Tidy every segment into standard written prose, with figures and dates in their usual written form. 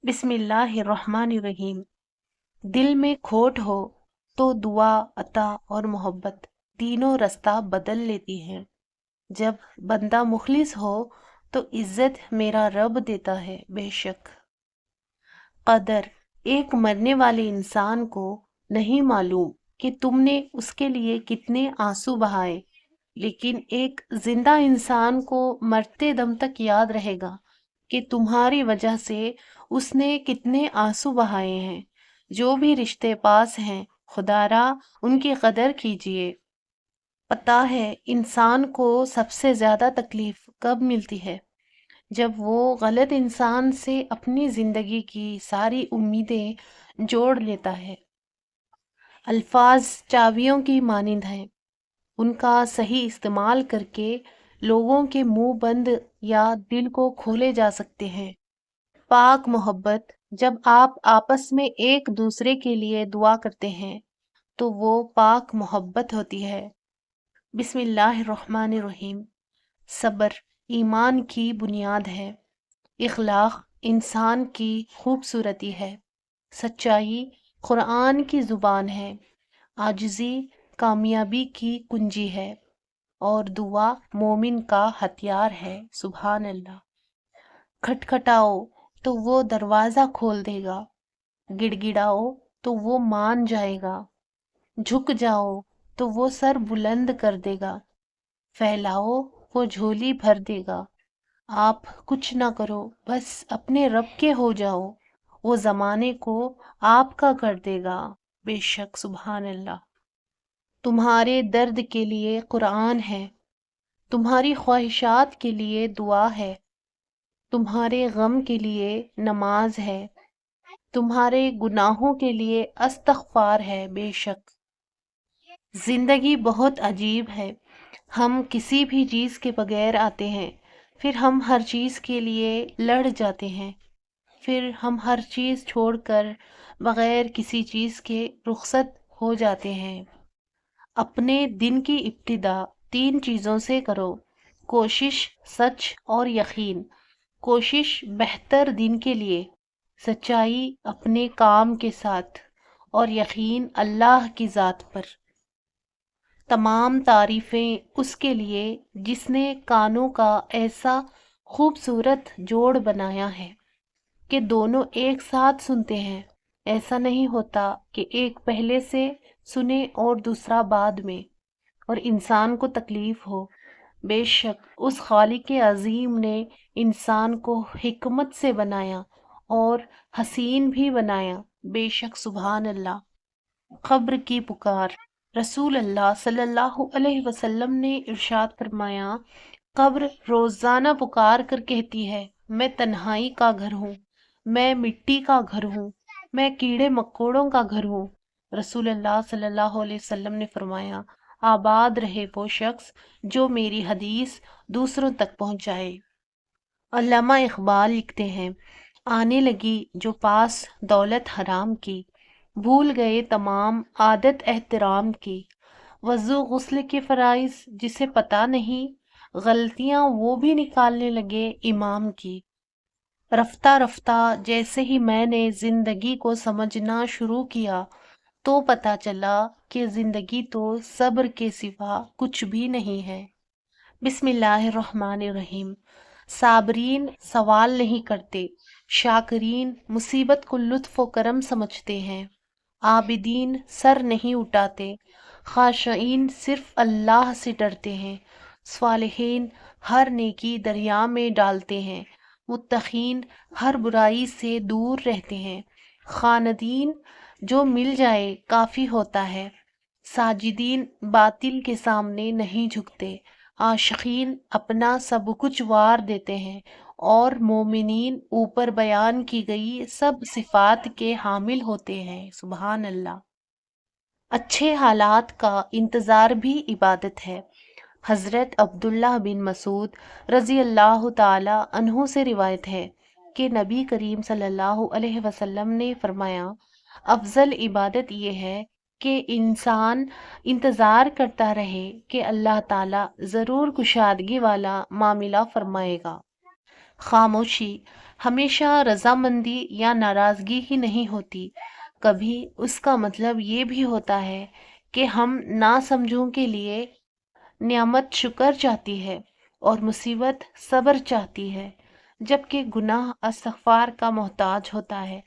بسم اللہ الرحمن الرحیم۔ دل میں کھوٹ ہو تو دعا، عطا اور محبت تینوں رستہ بدل لیتی ہیں۔ جب بندہ مخلص ہو تو عزت میرا رب دیتا ہے بے شک۔ قدر، ایک مرنے والے انسان کو نہیں معلوم کہ تم نے اس کے لیے کتنے آنسو بہائے، لیکن ایک زندہ انسان کو مرتے دم تک یاد رہے گا کہ تمہاری وجہ سے اس نے کتنے آنسو بہائے ہیں۔ جو بھی رشتے پاس ہیں خدا را ان کی قدر کیجیے۔ پتہ ہے انسان کو سب سے زیادہ تکلیف کب ملتی ہے؟ جب وہ غلط انسان سے اپنی زندگی کی ساری امیدیں جوڑ لیتا ہے۔ الفاظ چابیوں کی مانند ہیں، ان کا صحیح استعمال کر کے لوگوں کے منہ بند یا دل کو کھولے جا سکتے ہیں۔ پاک محبت، جب آپ آپس میں ایک دوسرے کے لیے دعا کرتے ہیں تو وہ پاک محبت ہوتی ہے۔ بسم اللہ الرحمن الرحیم۔ صبر ایمان کی بنیاد ہے، اخلاق انسان کی خوبصورتی ہے، سچائی قرآن کی زبان ہے، عاجزی کامیابی کی کنجی ہے، اور دعا مومن کا ہتھیار ہے۔ سبحان اللہ۔ کھٹکھٹاؤ تو وہ دروازہ کھول دے گا، گڑ گڑاؤ تو وہ مان جائے گا، جھک جاؤ تو وہ سر بلند کر دے گا، پھیلاؤ وہ جھولی بھر دے گا۔ آپ کچھ نہ کرو، بس اپنے رب کے ہو جاؤ، وہ زمانے کو آپ کا کر دے گا بے شک۔ سبحان اللہ۔ تمہارے درد کے لیے قرآن ہے، تمہاری خواہشات کے لیے دعا ہے، تمہارے غم کے لیے نماز ہے، تمہارے گناہوں کے لیے استغفار ہے بے شک۔ زندگی بہت عجیب ہے، ہم کسی بھی چیز کے بغیر آتے ہیں، پھر ہم ہر چیز کے لیے لڑ جاتے ہیں، پھر ہم ہر چیز چھوڑ کر بغیر کسی چیز کے رخصت ہو جاتے ہیں۔ اپنے دن کی ابتدا تین چیزوں سے کرو: کوشش، سچ اور یقین۔ کوشش بہتر دن کے لیے، سچائی اپنے کام کے ساتھ، اور یقین اللہ کی ذات پر۔ تمام تعریفیں اس کے لیے جس نے کانوں کا ایسا خوبصورت جوڑ بنایا ہے کہ دونوں ایک ساتھ سنتے ہیں۔ ایسا نہیں ہوتا کہ ایک پہلے سے سنے اور دوسرا بعد میں، اور انسان کو تکلیف ہو۔ بے شک اس خالق عظیم نے انسان کو حکمت سے بنایا اور حسین بھی بنایا بے شک۔ سبحان اللہ۔ قبر کی پکار، رسول اللہ صلی اللہ علیہ وسلم نے ارشاد فرمایا، قبر روزانہ پکار کر کہتی ہے، میں تنہائی کا گھر ہوں، میں مٹی کا گھر ہوں، میں کیڑے مکوڑوں کا گھر ہوں۔ رسول اللہ صلی اللہ علیہ وسلم نے فرمایا، آباد رہے وہ شخص جو میری حدیث دوسروں تک پہنچائے۔ علامہ اقبال لکھتے ہیں، آنے لگی جو پاس دولت حرام کی، بھول گئے تمام عادت احترام کی، وضو غسل کے فرائض جسے پتہ نہیں، غلطیاں وہ بھی نکالنے لگے امام کی۔ رفتہ رفتہ جیسے ہی میں نے زندگی کو سمجھنا شروع کیا تو پتہ چلا کہ زندگی تو صبر کے سوا کچھ بھی نہیں ہے۔ بسم اللہ الرحمن الرحیم۔ صابرین سوال نہیں کرتے، شاکرین مصیبت کو لطف و کرم سمجھتے ہیں، عابدین سر نہیں اٹھاتے، خاشعین صرف اللہ سے ڈرتے ہیں، صالحین ہر نیکی دریا میں ڈالتے ہیں، متقین ہر برائی سے دور رہتے ہیں، خاندین جو مل جائے کافی ہوتا ہے، ساجدین باطل کے سامنے نہیں جھکتے، عاشقین اپنا سب کچھ وار دیتے ہیں، اور مومنین اوپر بیان کی گئی سب صفات کے حامل ہوتے ہیں۔ سبحان اللہ۔ اچھے حالات کا انتظار بھی عبادت ہے۔ حضرت عبداللہ بن مسعود رضی اللہ تعالی عنہ سے روایت ہے کہ نبی کریم صلی اللہ علیہ وسلم نے فرمایا، افضل عبادت یہ ہے کہ انسان انتظار کرتا رہے کہ اللہ تعالیٰ ضرور کشادگی والا معاملہ فرمائے گا۔ خاموشی ہمیشہ رضامندی یا ناراضگی ہی نہیں ہوتی، کبھی اس کا مطلب یہ بھی ہوتا ہے کہ ہم ناسمجھوں کے لیے نعمت شکر چاہتی ہے اور مصیبت صبر چاہتی ہے، جبکہ گناہ استغفار کا محتاج ہوتا ہے۔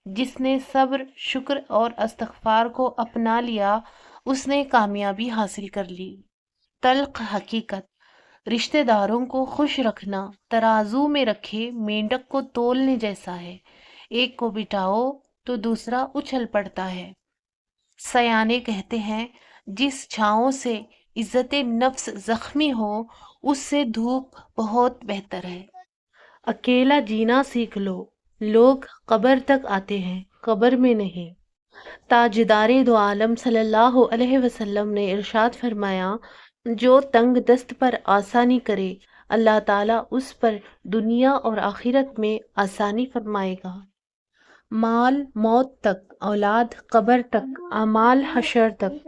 جس نے صبر، شکر اور استغفار کو اپنا لیا، اس نے کامیابی حاصل کر لی۔ تلخ حقیقت: رشتہ داروں کو خوش رکھنا ترازو میں رکھے مینڈک کو تولنے جیسا ہے، ایک کو بٹھاؤ تو دوسرا اچھل پڑتا ہے۔ سیانے کہتے ہیں، جس چھاؤں سے عزت نفس زخمی ہو، اس سے دھوپ بہت بہتر ہے۔ اکیلا جینا سیکھ لو، لوگ قبر تک آتے ہیں، قبر میں نہیں۔ تاجدار دو عالم صلی اللہ علیہ وسلم نے ارشاد فرمایا، جو تنگ دست پر آسانی کرے، اللہ تعالیٰ اس پر دنیا اور آخرت میں آسانی فرمائے گا۔ مال موت تک، اولاد قبر تک، اعمال حشر تک۔